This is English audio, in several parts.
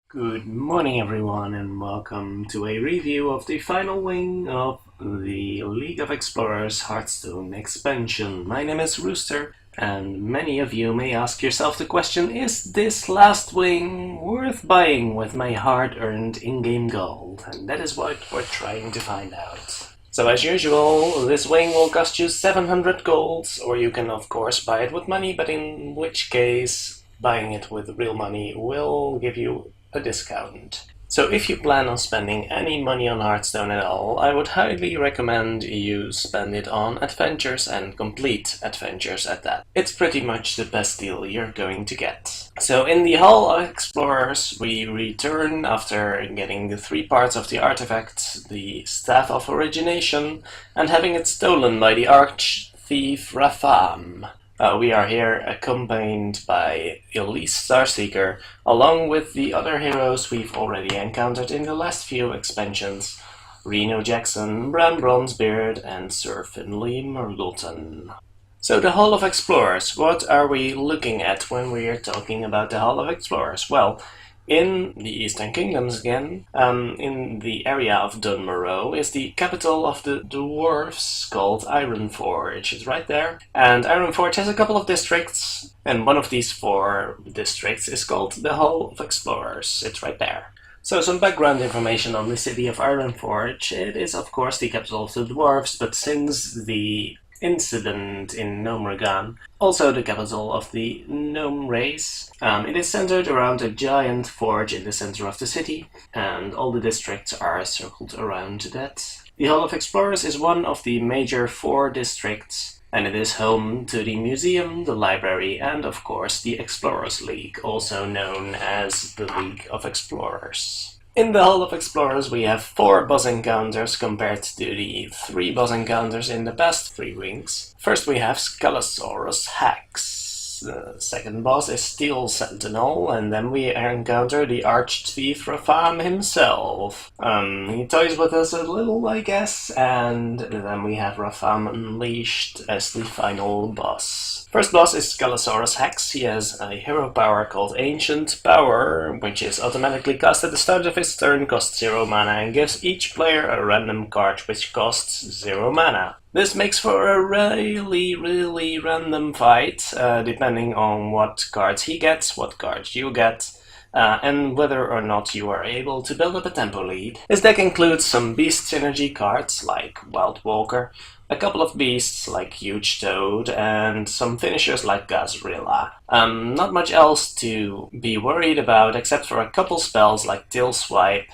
Good morning everyone and welcome to a review of the final wing of the League of Explorers Hearthstone expansion. My name is Rooster and many of you may ask yourself the question, is this last wing worth buying with my hard-earned in-game gold? And that is what we're trying to find out. So as usual, this wing will cost you 700 golds, or you can of course buy it with money, but in which case buying it with real money will give you a discount. So if you plan on spending any money on Hearthstone at all, I would highly recommend you spend it on adventures and complete adventures at that. It's pretty much the best deal you're going to get. So in the Hall of Explorers we return after getting the 3 parts of the artifact, the Staff of Origination, and having it stolen by the arch thief Rafam. We are here accompanied by Elise Starseeker, along with the other heroes we've already encountered in the last few expansions, Reno Jackson, Bran Bronzebeard, and Sir Finley Myrgleton. So the Hall of Explorers, what are we looking at when we are talking about the Hall of Explorers? Well, in the Eastern Kingdoms again, in the area of Dunmorrow, is the capital of the dwarves called Ironforge. It's right there. And Ironforge has a couple of districts, and one of these 4 districts is called the Hall of Explorers. It's right there. So some background information on the city of Ironforge. It is of course the capital of the dwarves, but since the incident in Gnomeregan, also the capital of the gnome race. It is centered around a giant forge in the center of the city, and all the districts are circled around that. The Hall of Explorers is one of the major 4 districts, and it is home to the museum, the library, and of course the Explorers League, also known as the League of Explorers. In the Hall of Explorers we have 4 boss encounters compared to the 3 boss encounters in the past 3 wings. First we have Scalasaurus Hax. The second boss is Steel Sentinel, and then we encounter the Arch-Thief Rafam himself. He toys with us a little, I guess, and then we have Rafam Unleashed as the final boss. First boss is Scalasaurus Hax. He has a hero power called Ancient Power, which is automatically cast at the start of his turn, costs 0 mana, and gives each player a random card which costs 0 mana. This makes for a really random fight, depending on what cards he gets, what cards you get, and whether or not you are able to build up a tempo lead. His deck includes some beast synergy cards like Wild Walker, a couple of beasts like Huge Toad, and some finishers like Gazrilla. Not much else to be worried about except for a couple spells like Tail Swipe,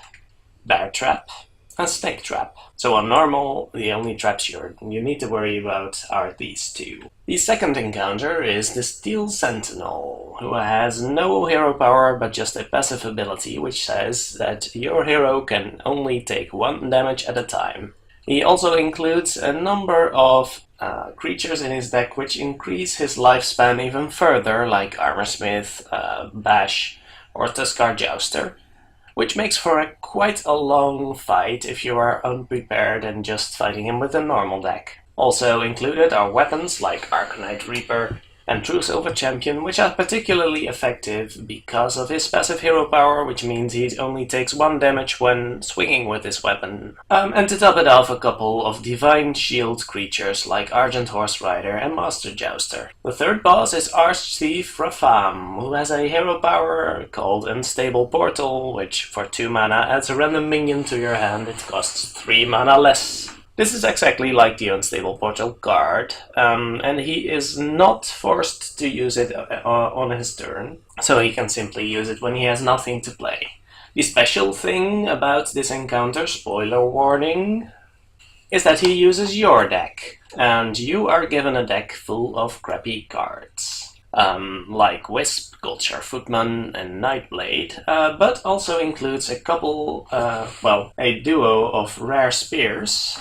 Bear Trap, and Snake Trap. So on normal, the only traps you need to worry about are these 2. The second encounter is the Steel Sentinel, who has no hero power but just a passive ability which says that your hero can only take 1 damage at a time. He also includes a number of creatures in his deck which increase his lifespan even further, like Armorsmith, Bash, or Tuskar Jouster, which makes for quite a long fight if you are unprepared and just fighting him with a normal deck. Also included are weapons like Arcanite Reaper and True Silver Champion, which are particularly effective because of his passive hero power, which means he only takes 1 damage when swinging with his weapon. And to top it off, a couple of Divine Shield creatures like Argent Horse Rider and Master Jouster. The third boss is Arch-Thief Rafam, who has a hero power called Unstable Portal, which for 2 mana adds a random minion to your hand. It costs 3 mana less. This is exactly like the Unstable Portal card, and he is not forced to use it on his turn, so he can simply use it when he has nothing to play. The special thing about this encounter, spoiler warning, is that he uses your deck, and you are given a deck full of crappy cards. Like Wisp, Goldshire Footman, and Nightblade, but also includes a couple, a duo of Rare Spears,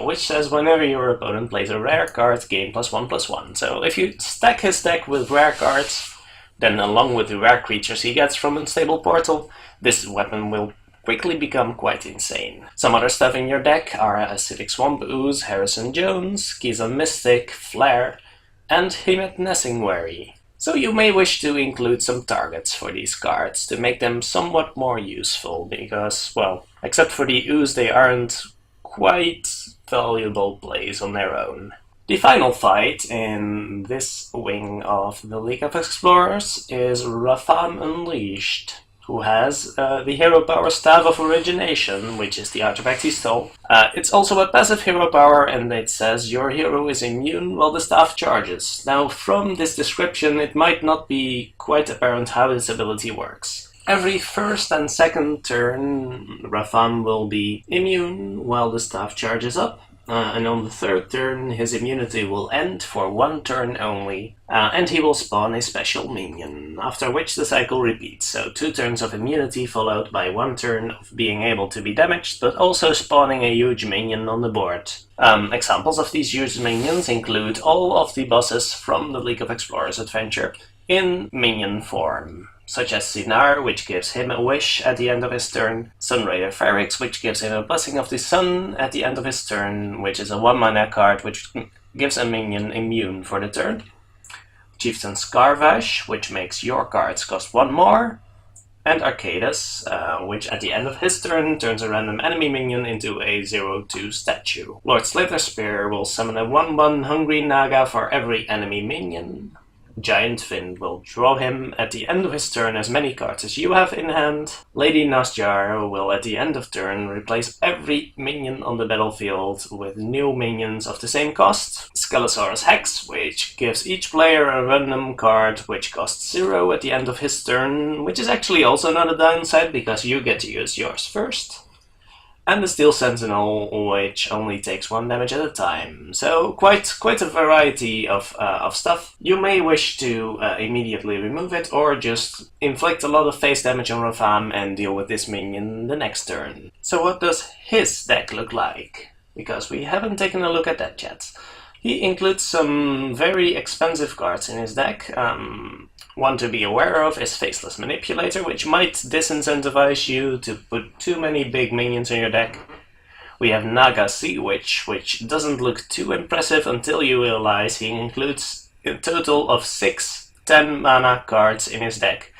which says whenever your opponent plays a rare card, gain +1/+1. So if you stack his deck with rare cards, then along with the rare creatures he gets from Unstable Portal, this weapon will quickly become quite insane. Some other stuff in your deck are Acidic Swamp Ooze, Harrison Jones, Kiza Mystic, Flare, and Hemet Nessingwary. So you may wish to include some targets for these cards to make them somewhat more useful, because, well, except for the ooze, they aren't quite valuable plays on their own. The final fight in this wing of the League of Explorers is Ratham Unleashed, who has the hero power Staff of Origination, which is the artifact he stole. It's also a passive hero power, and it says your hero is immune while the staff charges. Now, from this description, it might not be quite apparent how this ability works. Every first and second turn, Ratham will be immune while the staff charges up. And on the third turn, his immunity will end for one turn only, and he will spawn a special minion, after which the cycle repeats. So 2 turns of immunity followed by 1 turn of being able to be damaged, but also spawning a huge minion on the board. Examples of these huge minions include all of the bosses from the League of Explorers adventure in minion form, such as Sinar, which gives him a wish at the end of his turn, Sunraider Ferrix, which gives him a Blessing of the Sun at the end of his turn, which is a 1-mana card which gives a minion immune for the turn, Chieftain Scarvash, which makes your cards cost 1 more, and Arcadus, which at the end of his turn turns a random enemy minion into a 0/2 statue. Lord Slitherspear will summon a 1/1 Hungry Naga for every enemy minion. Giant Finn will draw him at the end of his turn as many cards as you have in hand. Lady Nasjar will at the end of turn replace every minion on the battlefield with new minions of the same cost. Scalosaurus Hex, which gives each player a random card which costs 0 at the end of his turn, which is actually also not a downside because you get to use yours first. And the Steel Sentinel, which only takes 1 damage at a time. So quite a variety of stuff. You may wish to immediately remove it, or just inflict a lot of face damage on Ratham and deal with this minion the next turn. So what does his deck look like? Because we haven't taken a look at that yet. He includes some very expensive cards in his deck. One to be aware of is Faceless Manipulator, which might disincentivize you to put too many big minions in your deck. We have Naga Sea Witch, which doesn't look too impressive until you realize he includes a total of 6 10-mana cards in his deck,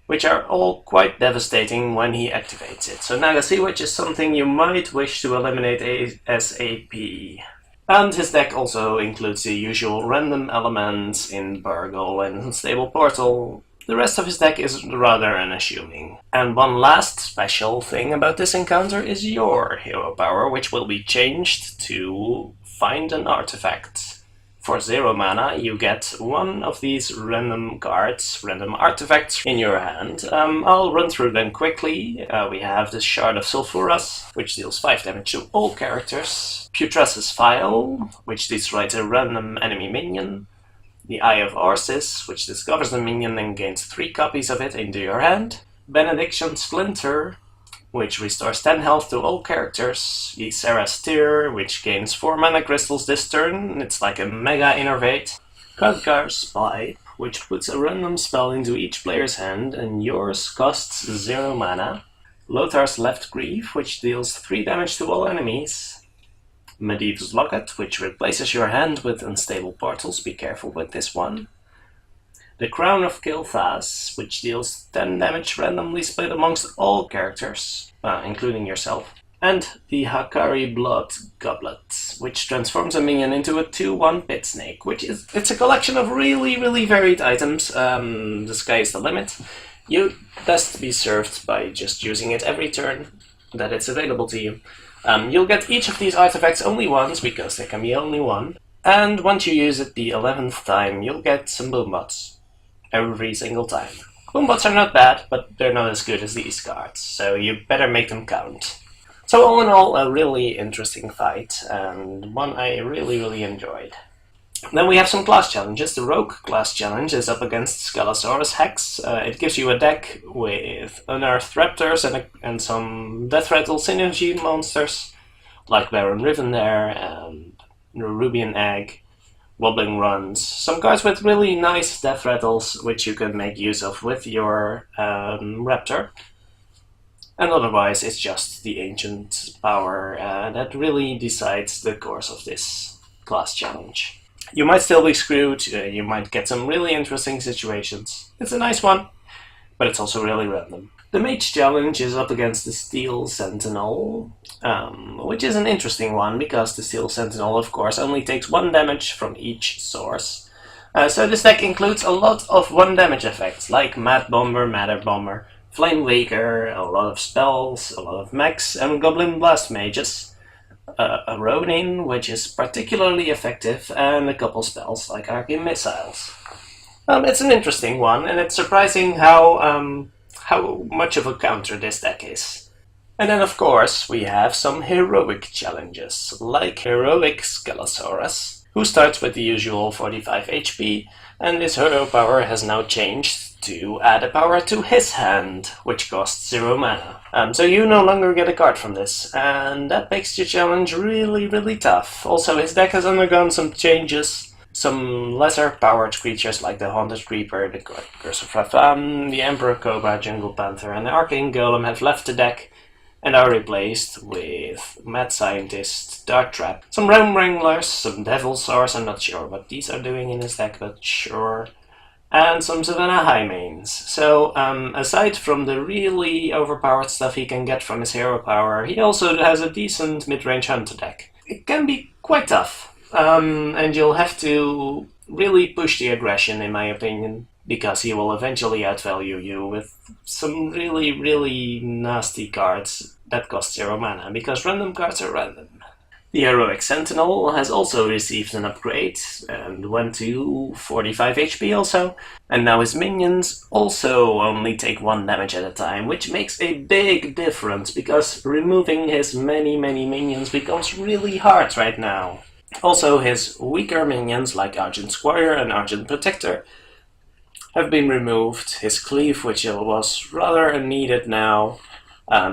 which are all quite devastating when he activates it. So Naga Sea Witch is something you might wish to eliminate ASAP. And his deck also includes the usual random elements in Burgle and Unstable Portal. The rest of his deck is rather unassuming. And one last special thing about this encounter is your hero power, which will be changed to Find an Artifact. For 0 mana, you get 1 of these random cards, random artifacts in your hand. I'll run through them quickly. We have the Shard of Sulfuras, which deals 5 damage to all characters. Putras's File, which destroys a random enemy minion. The Eye of Orsis, which discovers the minion and gains 3 copies of it into your hand. Benediction Splinter, which restores 10 health to all characters. Ysera's Tear, which gains 4 mana crystals this turn. It's like a mega innervate. Khadgar's Pipe, which puts a random spell into each player's hand, and yours costs 0 mana. Lothar's Left Greave, which deals 3 damage to all enemies. Medivh's Locket, which replaces your hand with Unstable Portals. Be careful with this one. The Crown of Kilthas, which deals 10 damage randomly split amongst all characters, including yourself. And the Hakari Blood Goblet, which transforms a minion into a 2/1 Pit Snake, it's a collection of really varied items. The sky is the limit. You'd best be served by just using it every turn that it's available to you. You'll get each of these artifacts only once, because there can be only one. And once you use it the 11th time, you'll get some Boombots. Every single time. Boombots are not bad, but they're not as good as these cards, so you better make them count. So all in all, a really interesting fight, and one I really enjoyed. Then we have some class challenges. The Rogue class challenge is up against Scalosaurus Hex. It gives you a deck with Unearthed Raptors and some Death Rattle synergy monsters, like Baron Rivendare and Rubian Egg, Wobbling Runs, some cards with really nice Death Rattles, which you can make use of with your Raptor. And otherwise, it's just the Ancient power that really decides the course of this class challenge. You might still be screwed, you might get some really interesting situations. It's a nice one, but it's also really random. The Mage challenge is up against the Steel Sentinel, which is an interesting one, because the Steel Sentinel, of course, only takes 1 damage from each source. So this deck includes a lot of 1 damage effects, like Mad Bomber, Matter Bomber, Flame Waker, a lot of spells, a lot of mechs, and Goblin Blast Mages. A Ronin, which is particularly effective, and a couple spells like Arcane Missiles. It's an interesting one, and it's surprising how much of a counter this deck is. And then of course we have some heroic challenges, like Heroic Scalosaurus, who starts with the usual 45 HP, and his hero power has now changed to add a power to his hand, which costs 0 mana. So you no longer get a card from this, and that makes the challenge really tough. Also, his deck has undergone some changes. Some lesser powered creatures like the Haunted Creeper, the Curse of Rafam, the Emperor Cobra, Jungle Panther, and the Arcane Golem have left the deck and are replaced with Mad Scientist, Dart Trap, some Realm Wranglers, some Devil Saurs, I'm not sure what these are doing in his deck, but sure, and some Savannah High mains. So, aside from the really overpowered stuff he can get from his hero power, he also has a decent mid-range hunter deck. It can be quite tough. And you'll have to really push the aggression, in my opinion, because he will eventually outvalue you with some really nasty cards that cost 0 mana, because random cards are random. The Heroic Sentinel has also received an upgrade, and went to 45 HP also, and now his minions also only take 1 damage at a time, which makes a big difference, because removing his many minions becomes really hard right now. Also, his weaker minions, like Argent Squire and Argent Protector, have been removed. His Cleave, which was rather unneeded now,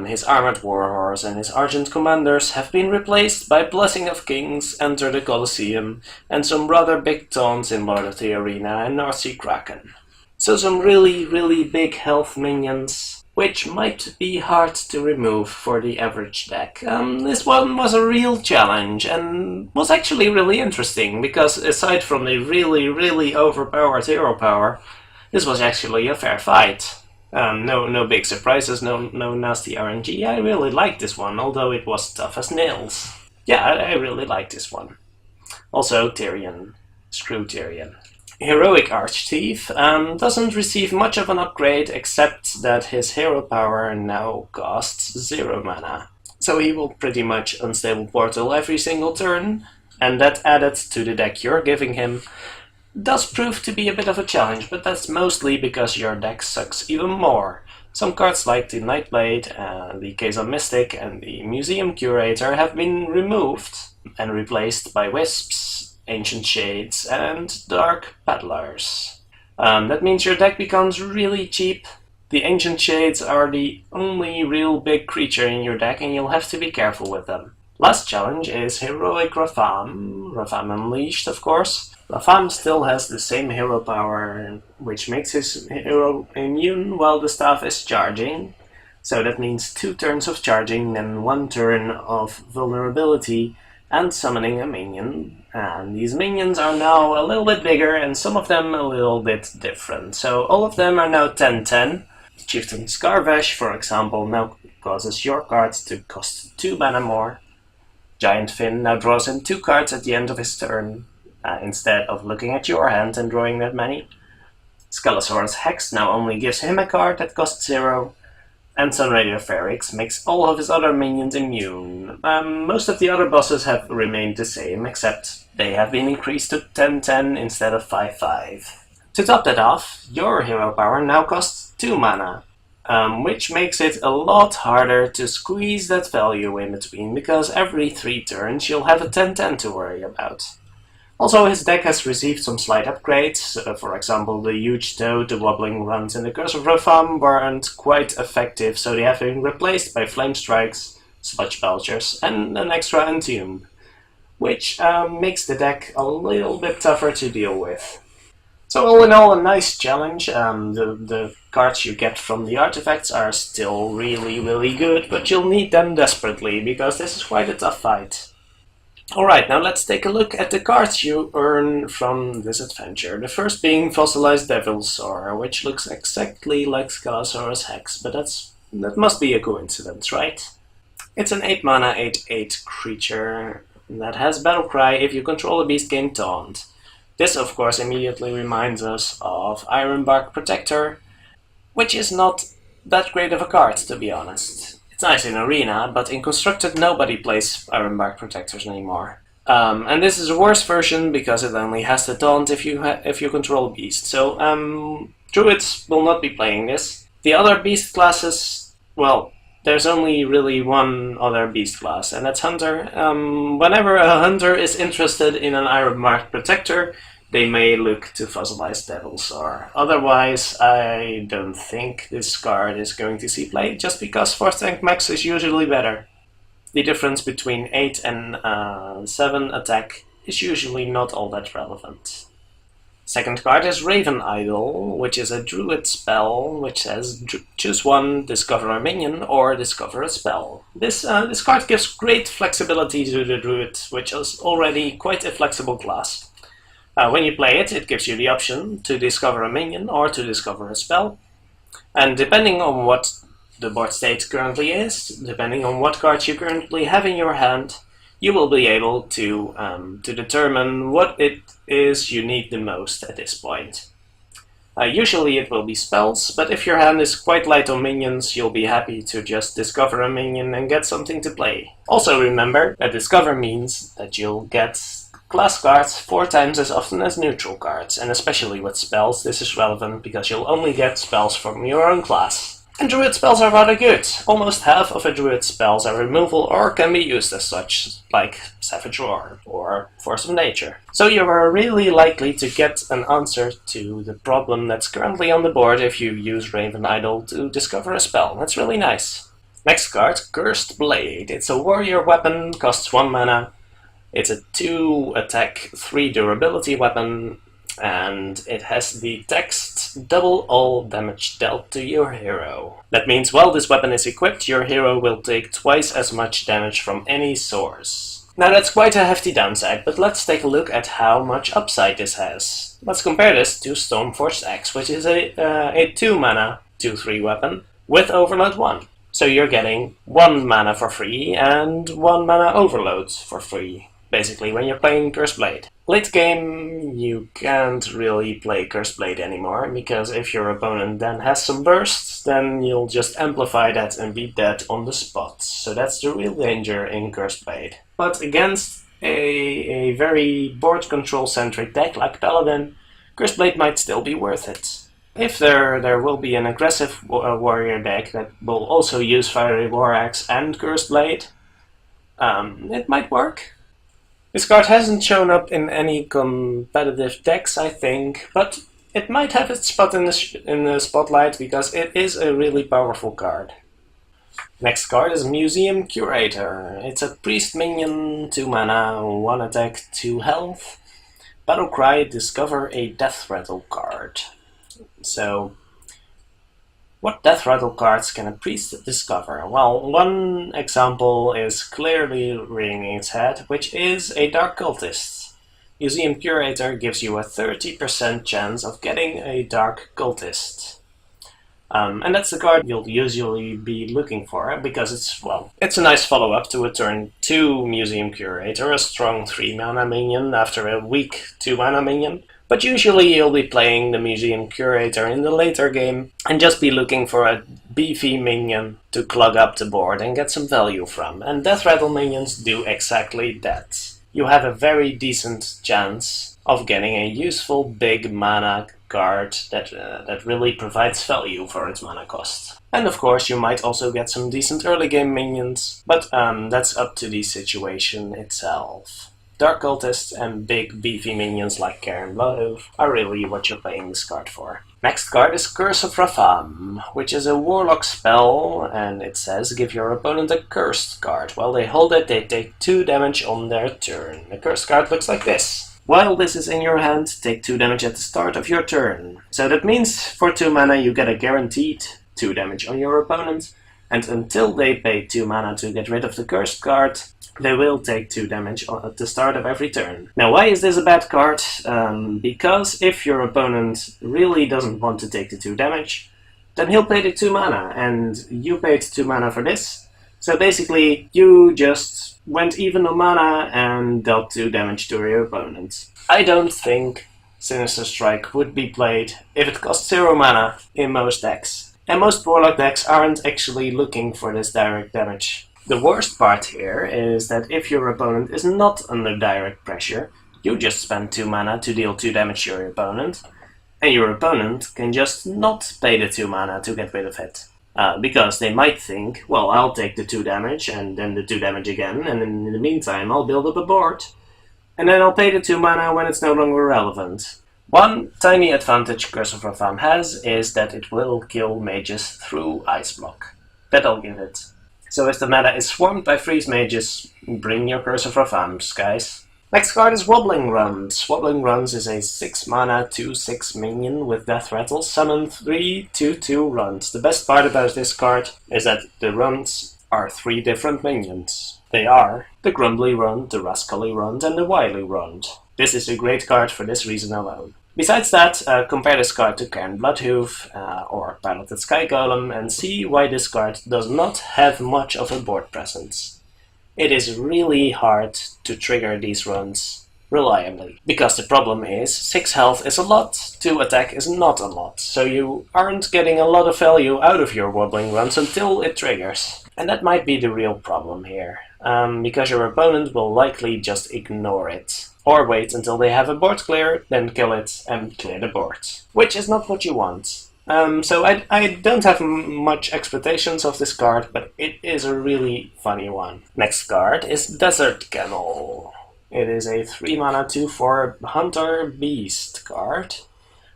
his Armored Warhorse and his Argent Commanders have been replaced by Blessing of Kings, Enter the Colosseum, and some rather big taunts in Lord of the Arena and North Sea Kraken. So some really big health minions, which might be hard to remove for the average deck. This one was a real challenge, and was actually really interesting, because aside from the really overpowered hero power, this was actually a fair fight. No big surprises, no nasty RNG. I really liked this one, although it was tough as nails. Yeah, I really liked this one. Also, Tyrion. Screw Tyrion. Heroic Archthief doesn't receive much of an upgrade, except that his hero power now costs 0 mana. So he will pretty much Unstable Portal every single turn, and that added to the deck you're giving him does prove to be a bit of a challenge, but that's mostly because your deck sucks even more. Some cards like the Nightblade, the Kazon Mystic, and the Museum Curator have been removed and replaced by Wisps, Ancient Shades, and Dark Paddlers. That means your deck becomes really cheap. The Ancient Shades are the only real big creature in your deck, and you'll have to be careful with them. Last challenge is Heroic Rafam. Rafam Unleashed, of course. Rafam still has the same hero power, which makes his hero immune while the staff is charging. So that means 2 turns of charging, then 1 turn of vulnerability, and summoning a minion. And these minions are now a little bit bigger, and some of them a little bit different. So all of them are now 10/10. Chieftain Scarvesh, for example, now causes your cards to cost 2 mana more. Giant Finn now draws in 2 cards at the end of his turn, instead of looking at your hand and drawing that many. Scalosaurus Hex now only gives him a card that costs 0. And Sunraider Ferrix makes all of his other minions immune. Most of the other bosses have remained the same, except they have been increased to 10/10 instead of 5/5. To top that off, your hero power now costs 2 mana, which makes it a lot harder to squeeze that value in between, because every 3 turns you'll have a 10/10 to worry about. Also, his deck has received some slight upgrades. For example, the Huge Toad, the Wobbling Runs, and the Curse of Rafam weren't quite effective, so they have been replaced by Flame Strikes, Sludge Belchers, and an extra Entomb, which makes the deck a little bit tougher to deal with. So all in all, a nice challenge. The cards you get from the artifacts are still really good, but you'll need them desperately, because this is quite a tough fight. Alright, now let's take a look at the cards you earn from this adventure. The first being Fossilized Devilsaur, which looks exactly like Scalasaurus Hex, but that must be a coincidence, right? It's an 8 mana 8/8 creature that has Battle Cry if you control a beast gain Taunt. This of course immediately reminds us of Ironbark Protector, which is not that great of a card, to be honest. It's nice in Arena, but in Constructed nobody plays Ironbark Protectors anymore. And this is a worse version because it only has the Taunt if you control a beast. So Druids will not be playing this. The other beast classes, well, there's only really one other beast class, and that's Hunter. Whenever a Hunter is interested in an Ironbark Protector, they may look to Fossilized Devilsaur. Otherwise, I don't think this card is going to see play, just because 4th rank max is usually better. The difference between 8 and 7 attack is usually not all that relevant. Second card is Raven Idol, which is a druid spell, which says choose one, discover a minion, or discover a spell. This card gives great flexibility to the druid, which is already quite a flexible class. When you play it, it gives you the option to discover a minion or to discover a spell. And depending on what the board state currently is, depending on what cards you currently have in your hand, you will be able to determine what it is you need the most at this point. Usually it will be spells, but if your hand is quite light on minions, you'll be happy to just discover a minion and get something to play. Also remember that discover means that you'll get class cards 4 times as often as neutral cards, and especially with spells this is relevant because you'll only get spells from your own class. And druid spells are rather good. Almost half of a druid spells are removal or can be used as such, like Savage Roar or Force of Nature. So you are really likely to get an answer to the problem that's currently on the board if you use Raven Idol to discover a spell. That's really nice. Next card, Cursed Blade. It's a warrior weapon, costs 1 mana. It's a 2 attack, 3 durability weapon, and it has the text, double all damage dealt to your hero. That means while this weapon is equipped, your hero will take twice as much damage from any source. Now that's quite a hefty downside, but let's take a look at how much upside this has. Let's compare this to Stormforged Axe, which is a 2 mana 2/3 weapon with Overload 1. So you're getting 1 mana for free and 1 mana Overload for free, basically, when you're playing Cursed Blade. Late game, you can't really play Cursed Blade anymore, because if your opponent then has some bursts, then you'll just amplify that and beat that on the spot. So that's the real danger in Cursed Blade. But against a very board control centric deck like Paladin, Cursed Blade might still be worth it. If there will be an aggressive warrior deck that will also use Fiery War Axe and Cursed Blade, it might work. This card hasn't shown up in any competitive decks, I think, but it might have its spot in the spotlight because it is a really powerful card. Next card is Museum Curator. It's a priest minion, 2 mana, 1 attack, 2 health. Battle Cry, discover a Death Rattle card. So, what Death Rattle cards can a priest discover? Well, one example is clearly rearing its head, which is a Dark Cultist. Museum Curator gives you a 30% chance of getting a Dark Cultist. And that's the card you'll usually be looking for, because it's a nice follow-up to a turn 2 Museum Curator, a strong 3 mana minion after a weak 2 mana minion. But usually you'll be playing the Museum Curator in the later game and just be looking for a beefy minion to clog up the board and get some value from. And Death Rattle minions do exactly that. You have a very decent chance of getting a useful big mana card that really provides value for its mana cost. And of course you might also get some decent early game minions, but that's up to the situation itself. Dark Cultists and big beefy minions like Karen Bloodhoof are really what you're playing this card for. Next card is Curse of Rafam, which is a warlock spell, and it says give your opponent a cursed card. While they hold it, they take 2 damage on their turn. The cursed card looks like this. While this is in your hand, take 2 damage at the start of your turn. So that means for 2 mana you get a guaranteed 2 damage on your opponent, and until they pay 2 mana to get rid of the cursed card, they will take 2 damage at the start of every turn. Now, why is this a bad card? Because if your opponent really doesn't want to take the 2 damage, then he'll pay the 2 mana, and you paid 2 mana for this. So basically, you just went even on mana and dealt 2 damage to your opponent. I don't think Sinister Strike would be played if it costs 0 mana in most decks. And most Warlock decks aren't actually looking for this direct damage. The worst part here is that if your opponent is not under direct pressure, you just spend 2 mana to deal 2 damage to your opponent, and your opponent can just not pay the 2 mana to get rid of it. Because they might think, well, I'll take the 2 damage and then the 2 damage again, and in the meantime I'll build up a board. And then I'll pay the 2 mana when it's no longer relevant. One tiny advantage Curse of Ratham has is that it will kill mages through Ice Block. That I'll give it. So if the meta is swarmed by freeze mages, bring your Curse of Rathams, guys. Next card is Wobbling Runs. Wobbling Runs is a 6 mana 2/6 minion with Death Rattle, summon 3 2/2 runs. The best part about this card is that the runs are 3 different minions. They are the Grumbly Rund, the Rascally Rund, and the Wily Rund. This is a great card for this reason alone. Besides that, compare this card to Cairn Bloodhoof or Piloted Sky Golem and see why this card does not have much of a board presence. It is really hard to trigger these runs reliably, because the problem is 6 health is a lot, 2 attack is not a lot, so you aren't getting a lot of value out of your Wobbling Runs until it triggers. And that might be the real problem here, because your opponent will likely just ignore it. Or wait until they have a board clear, then kill it and clear the board. Which is not what you want. So I don't have much expectations of this card, but it is a really funny one. Next card is Desert Camel. It is a 3 mana 2/4 Hunter Beast card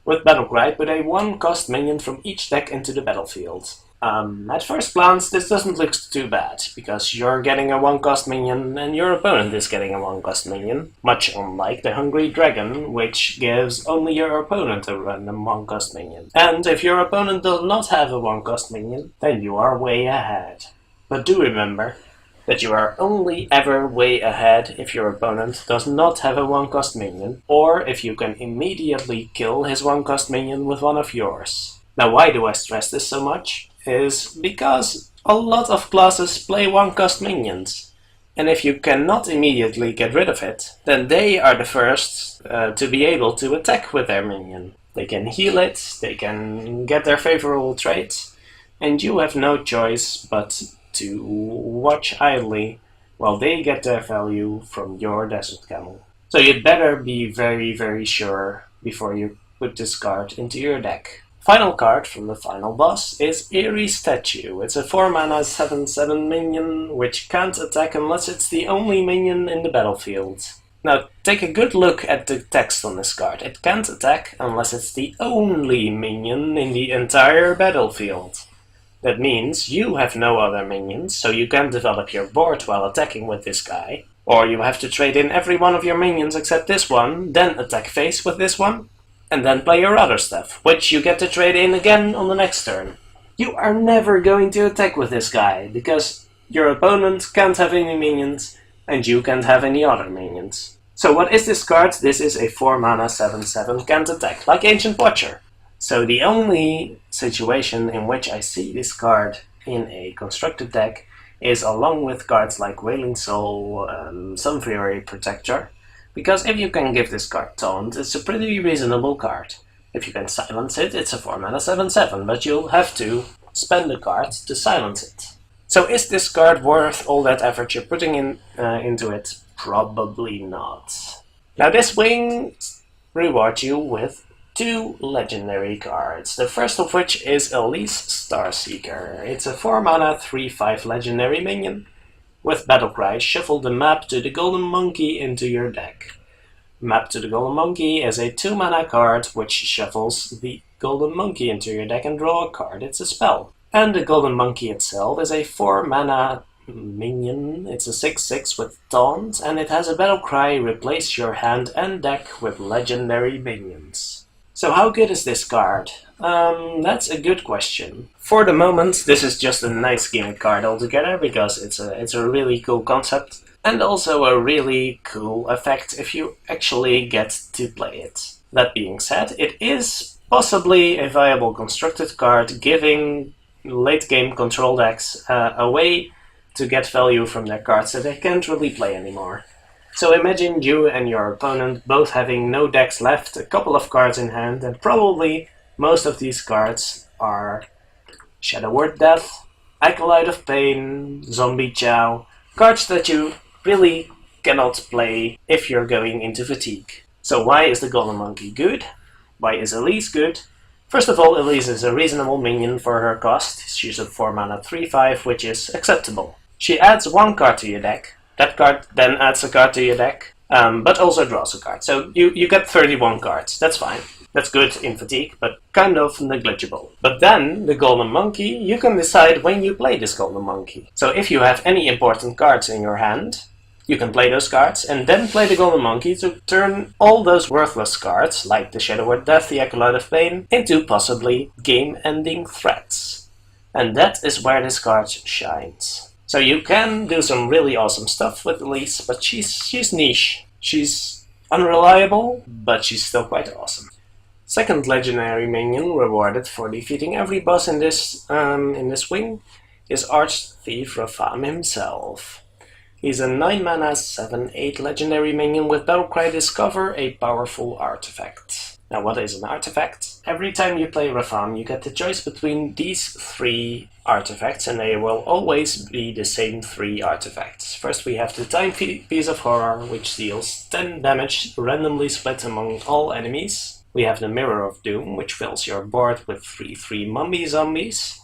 with Battlecry, put a 1-cost minion from each deck into the battlefield. At first glance, this doesn't look too bad, because you're getting a 1-cost minion and your opponent is getting a 1-cost minion, much unlike the Hungry Dragon, which gives only your opponent a random 1-cost minion. And if your opponent does not have a 1-cost minion, then you are way ahead. But do remember that you are only ever way ahead if your opponent does not have a 1-cost minion, or if you can immediately kill his 1-cost minion with one of yours. Now, why do I stress this so much? Is because a lot of classes play 1-cost minions, and if you cannot immediately get rid of it, then they are the first to be able to attack with their minion. They can heal it, they can get their favorable traits, and you have no choice but to watch idly while they get their value from your Desert Camel. So you'd better be very, very sure before you put this card into your deck. Final card from the final boss is Eerie Statue. It's a 4 mana 7/7 minion which can't attack unless it's the only minion in the battlefield. Now take a good look at the text on this card. It can't attack unless it's the only minion in the entire battlefield. That means you have no other minions, so you can't develop your board while attacking with this guy. Or you have to trade in every one of your minions except this one, then attack face with this one, and then play your other stuff, which you get to trade in again on the next turn. You are never going to attack with this guy, because your opponent can't have any minions, and you can't have any other minions. So what is this card? This is a 4 mana 7/7 can't attack, like Ancient Watcher. So the only situation in which I see this card in a constructed deck is along with cards like Wailing Soul, Sunfury Protector, because if you can give this card Taunt, it's a pretty reasonable card. If you can silence it, it's a 4 mana 7/7, but you'll have to spend a card to silence it. So is this card worth all that effort you're putting into it? Probably not. Now this wing rewards you with 2 legendary cards, the first of which is Elise Starseeker. It's a 4 mana 3/5 legendary minion. With Battlecry, shuffle the Map to the Golden Monkey into your deck. Map to the Golden Monkey is a 2 mana card which shuffles the Golden Monkey into your deck and draw a card. It's a spell. And the Golden Monkey itself is a 4 mana minion. It's a 6/6 with Taunt, and it has a Battlecry, replace your hand and deck with legendary minions. So how good is this card? That's a good question. For the moment, this is just a nice gimmick card altogether, because it's a really cool concept, and also a really cool effect if you actually get to play it. That being said, it is possibly a viable constructed card, giving late-game control decks a way to get value from their cards that they can't really play anymore. So imagine you and your opponent both having no decks left, a couple of cards in hand, and probably most of these cards are Shadow Word Death, Acolyte of Pain, Zombie Chow, cards that you really cannot play if you're going into fatigue. So why is the Golden Monkey good? Why is Elise good? First of all, Elise is a reasonable minion for her cost. She's a 4 mana 3/5, which is acceptable. She adds 1 card to your deck. That card then adds a card to your deck, but also draws a card. So you get 31 cards. That's fine. That's good in fatigue, but kind of negligible. But then, the Golden Monkey, you can decide when you play this Golden Monkey. So if you have any important cards in your hand, you can play those cards, and then play the Golden Monkey to turn all those worthless cards, like the Shadow Word Death, the Acolyte of Pain, into possibly game-ending threats. And that is where this card shines. So you can do some really awesome stuff with Elise, but she's niche. She's unreliable, but she's still quite awesome. Second legendary minion rewarded for defeating every boss in this wing is Arch-Thief Rafam himself. He's a 9 mana 7/8 legendary minion with Battlecry Discover, a powerful artifact. Now, what is an artifact? Every time you play Rafam, you get the choice between these 3 artifacts, and they will always be the same 3 artifacts. First, we have the Timepiece of Horror, which deals 10 damage randomly split among all enemies. We have the Mirror of Doom, which fills your board with 3/3 mummy zombies.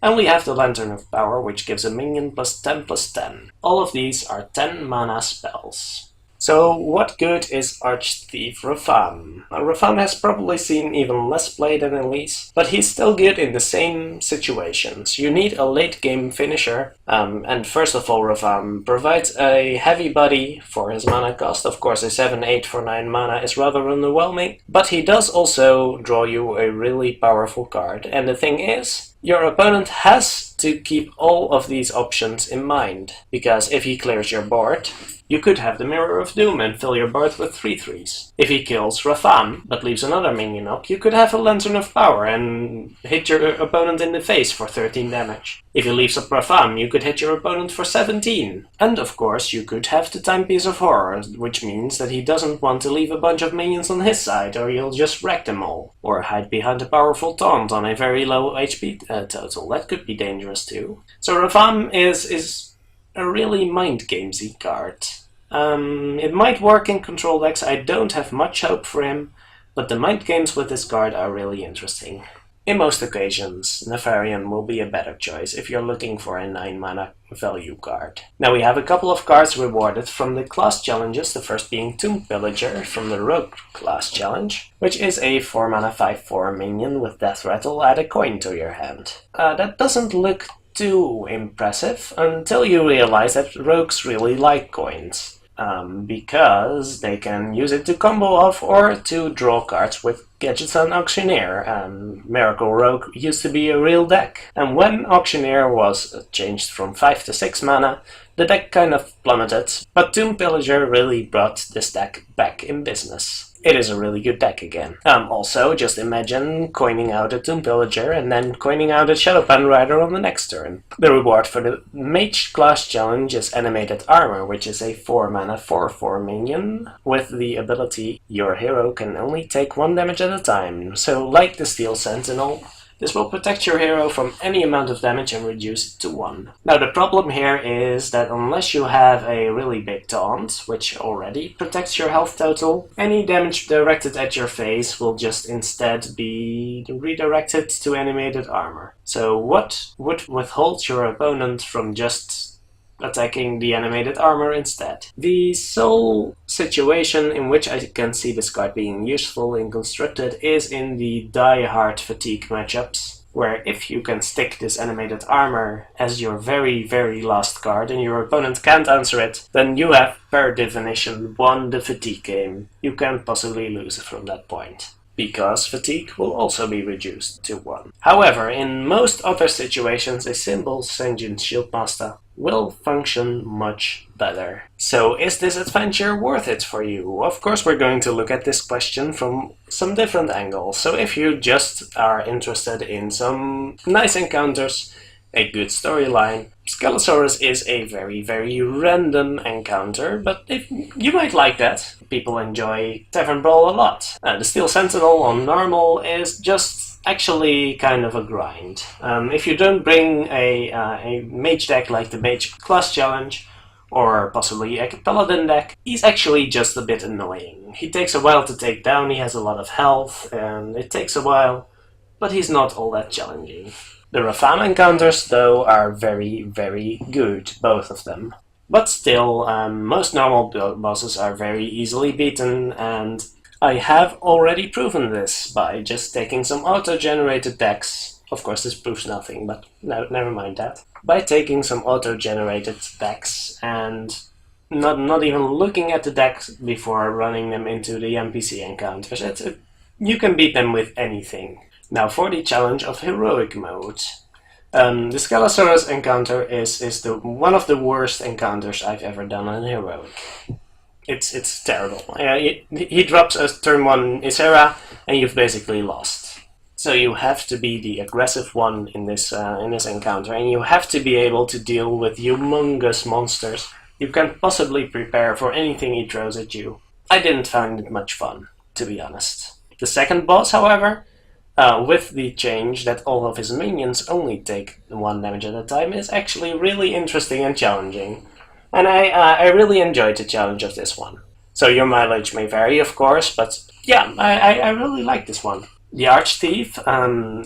And we have the Lantern of Power, which gives a minion +10/+10. All of these are 10 mana spells. So what good is Arch-Thief Rafam? Rafam has probably seen even less play than Elise, but he's still good in the same situations. You need a late game finisher, and first of all, Rafam provides a heavy body for his mana cost. Of course, a 7/8 for 9 mana is rather underwhelming, but he does also draw you a really powerful card. And the thing is, your opponent has to keep all of these options in mind, because if he clears your board, you could have the Mirror of Doom and fill your board with 3/3s. If he kills Rafam, but leaves another minion up, you could have a Lantern of Power and hit your opponent in the face for 13 damage. If he leaves up Rafam, you could hit your opponent for 17. And of course, you could have the Timepiece of Horror, which means that he doesn't want to leave a bunch of minions on his side, or he'll just wreck them all. Or hide behind a powerful taunt on a very low HP total. That could be dangerous too. So Rafam is a really mind gamesy card. It might work in control decks. I don't have much hope for him, but the mind games with this card are really interesting. In most occasions, Nefarian will be a better choice if you're looking for a 9 mana value card. Now we have a couple of cards rewarded from the class challenges, the first being Tomb Pillager from the Rogue class challenge, which is a 4 mana 5/4 minion with Death Rattle. Add a coin to your hand. That doesn't look too impressive until you realize that rogues really like coins. Because they can use it to combo off or to draw cards with Gadgets and Auctioneer, and Miracle Rogue used to be a real deck. And when Auctioneer was changed from 5 to 6 mana, the deck kind of plummeted, but Tomb Pillager really brought this deck back in business. It is a really good deck again. Also, just imagine coining out a Tomb Pillager and then coining out a Shadowpan Rider on the next turn. The reward for the Mage class challenge is Animated Armor, which is a 4 mana 4/4 minion with the ability your hero can only take 1 damage at a time. So like the Steel Sentinel, this will protect your hero from any amount of damage and reduce it to 1. Now the problem here is that unless you have a really big taunt, which already protects your health total, any damage directed at your face will just instead be redirected to animated armor. So what would withhold your opponent from just attacking the animated armor instead? The sole situation in which I can see this card being useful in constructed is in the die-hard fatigue matchups, where if you can stick this animated armor as your very, very last card and your opponent can't answer it, then you have per definition won the fatigue game. You can't possibly lose it from that point. because fatigue will also be reduced to 1. However, in most other situations, a simple Senjin Shieldmaster will function much better. So is this adventure worth it for you? Of course, we're going to look at this question from some different angles. So if you just are interested in some nice encounters, a good storyline, Scalosaurus is a very, very random encounter, but if you might like that. People enjoy Tavern Brawl a lot. The Steel Sentinel on normal is just actually kind of a grind. If you don't bring a mage deck like the Mage Class Challenge, or possibly a Paladin deck, he's actually just a bit annoying. He takes a while to take down, he has a lot of health, and it takes a while, but he's not all that challenging. The Rafam encounters, though, are very, very good, both of them. But still, most normal bosses are very easily beaten, and I have already proven this by just taking some auto-generated decks. Of course, this proves nothing, but no, never mind that. By taking some auto-generated decks and not even looking at the decks before running them into the NPC encounters, you can beat them with anything. Now for the challenge of heroic mode. The Scalosaurus encounter is one of the worst encounters I've ever done in heroic. It's terrible. He drops a turn 1 Isera and you've basically lost. So you have to be the aggressive one in this encounter, and you have to be able to deal with humongous monsters. You can't possibly prepare for anything he throws at you. I didn't find it much fun, to be honest. The second boss, however, with the change that all of his minions only take 1 damage at a time, is actually really interesting and challenging. And I really enjoyed the challenge of this one. So your mileage may vary, of course, but yeah, I really like this one. The Archthief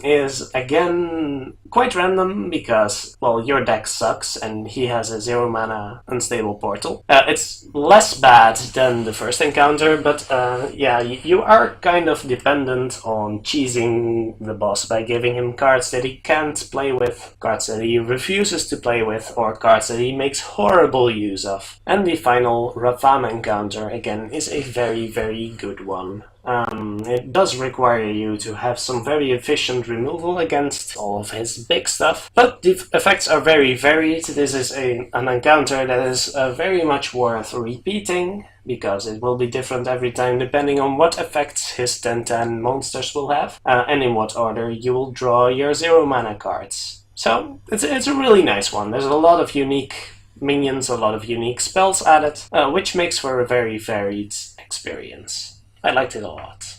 is, again, quite random because, well, your deck sucks and he has a 0 mana unstable portal. It's less bad than the first encounter, but yeah, you are kind of dependent on cheesing the boss by giving him cards that he can't play with, cards that he refuses to play with, or cards that he makes horrible use of. And the final Rafam encounter, again, is a very, very good one. It does require you to have some very efficient removal against all of his big stuff, but the effects are very varied. This is an encounter that is very much worth repeating, because it will be different every time depending on what effects his 10-10 monsters will have, and in what order you will draw your 0 mana cards. So it's a really nice one. There's a lot of unique minions, a lot of unique spells added, which makes for a very varied experience. I liked it a lot.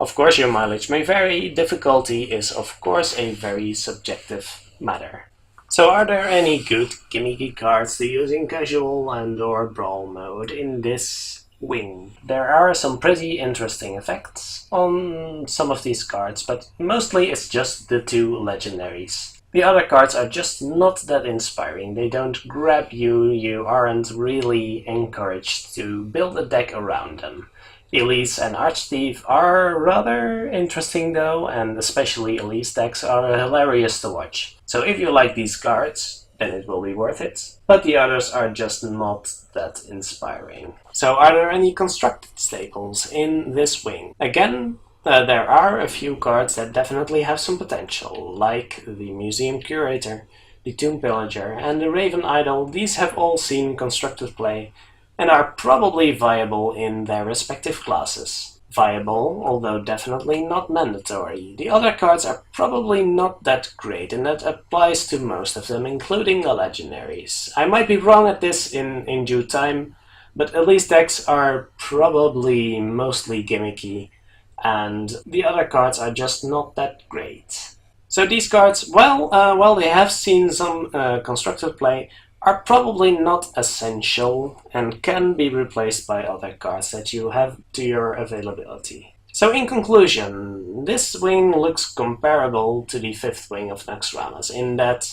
Of course, your mileage may vary. Difficulty is, of course, a very subjective matter. So are there any good gimmicky cards to use in casual and/or brawl mode in this wing? There are some pretty interesting effects on some of these cards, but mostly it's just the 2 legendaries. The other cards are just not that inspiring. They don't grab you. You aren't really encouraged to build a deck around them. Elise and Archthief are rather interesting though, and especially Elise decks are hilarious to watch. So if you like these cards, then it will be worth it. But the others are just not that inspiring. So are there any constructed staples in this wing? Again, there are a few cards that definitely have some potential, like the Museum Curator, the Tomb Pillager, and the Raven Idol. These have all seen constructed play, and are probably viable in their respective classes. Viable, although definitely not mandatory. The other cards are probably not that great, and that applies to most of them, including the legendaries. I might be wrong at this in due time, but Elise decks are probably mostly gimmicky, and the other cards are just not that great. So these cards, well, they have seen some constructed play, are probably not essential and can be replaced by other cards that you have to your availability. So in conclusion, this wing looks comparable to the 5th wing of Naxxramas in that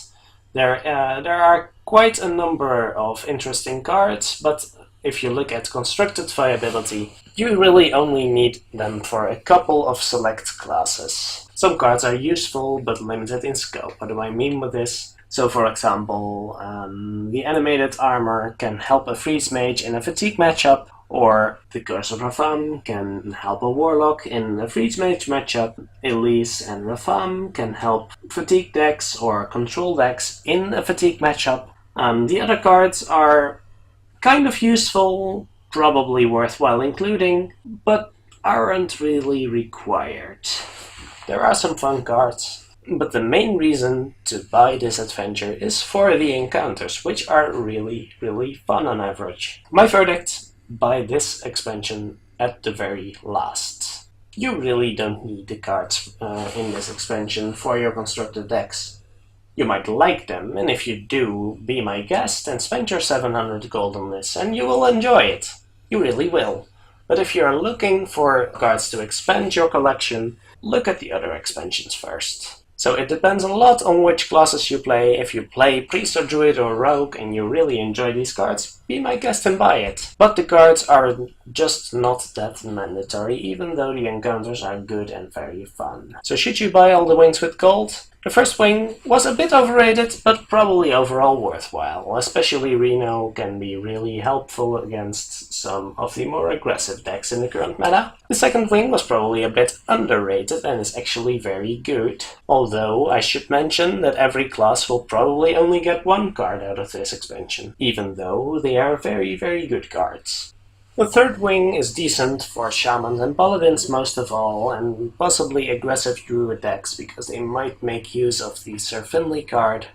there are quite a number of interesting cards, but if you look at constructed viability, you really only need them for a couple of select classes. Some cards are useful but limited in scope. What do I mean with this? So for example, the animated armor can help a freeze mage in a fatigue matchup, Or the Curse of Rafam can help a Warlock in a Freeze Mage matchup. Elise and Rafam can help Fatigue decks or Control decks in a Fatigue matchup. The other cards are kind of useful, probably worthwhile including, but aren't really required. There are some fun cards, but the main reason to buy this adventure is for the encounters, which are really fun on average. My verdict: buy this expansion at the very last. You really don't need the cards in this expansion for your constructed decks. You might like them, and if you do, be my guest and spend your 700 gold on this, and you will enjoy it. You really will. But if you're looking for cards to expand your collection, look at the other expansions first. So it depends a lot on which classes you play. If you play Priest or Druid or Rogue and you really enjoy these cards, be my guest and buy it. But the cards are just not that mandatory, even though the encounters are good and very fun. So should you buy all the wings with gold? The first wing was a bit overrated, but probably overall worthwhile. Especially Reno can be really helpful against some of the more aggressive decks in the current meta. The second wing was probably a bit underrated and is actually very good. Although I should mention that every class will probably only get one card out of this expansion, even though they are very good cards. The third wing is decent for Shamans and Paladins most of all, and possibly aggressive Druid decks because they might make use of the Sir Finley card,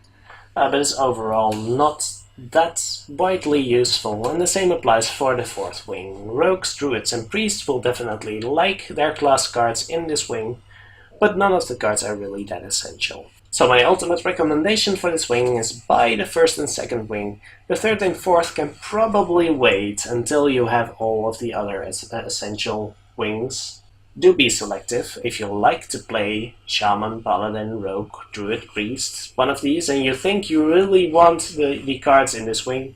but is overall not that widely useful, and the same applies for the fourth wing. Rogues, Druids and Priests will definitely like their class cards in this wing, but none of the cards are really that essential. So my ultimate recommendation for this wing is buy the first and second wing. The third and fourth can probably wait until you have all of the other essential wings. Do be selective. If you like to play Shaman, Paladin, Rogue, Druid, Priest, one of these, and you think you really want the cards in this wing,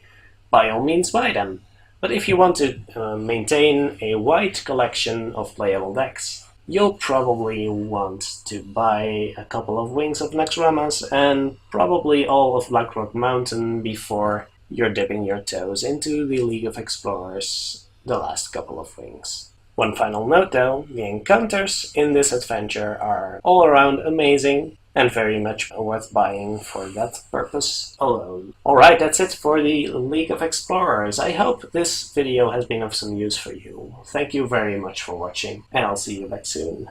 by all means buy them. But if you want to maintain a wide collection of playable decks, you'll probably want to buy a couple of wings of Naxxramas and probably all of Blackrock Mountain before you're dipping your toes into the League of Explorers, the last couple of wings. One final note though, the encounters in this adventure are all around amazing and very much worth buying for that purpose alone. Alright, that's it for the League of Explorers. I hope this video has been of some use for you. Thank you very much for watching, and I'll see you back soon.